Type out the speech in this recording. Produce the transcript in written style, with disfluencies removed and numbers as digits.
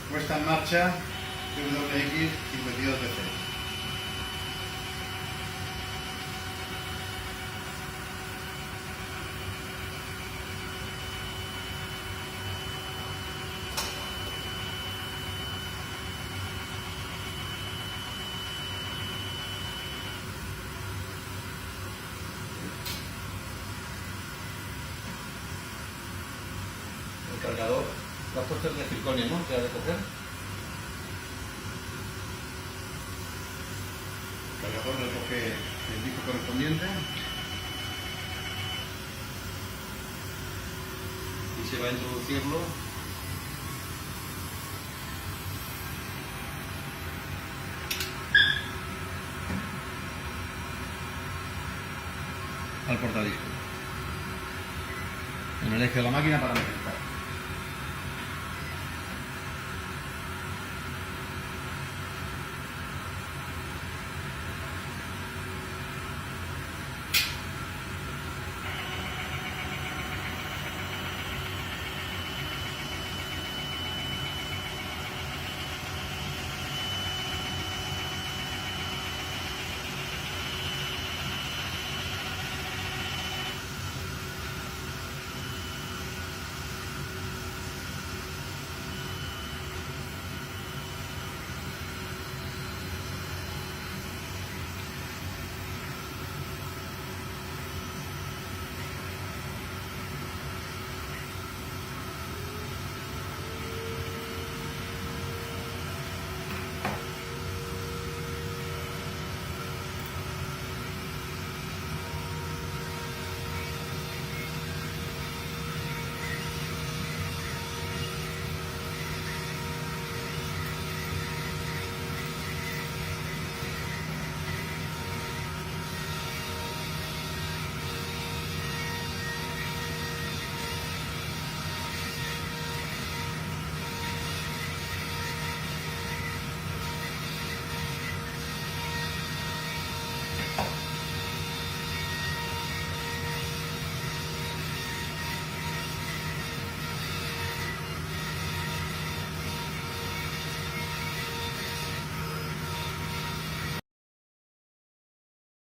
Puesta en marcha WX 52DC. El cargador, las puestas de circonio, ¿no? Que ha de coger. El cargador recoge el disco correspondiente Y se va a introducirlo. Al portadiscos. En el eje de la máquina para meter.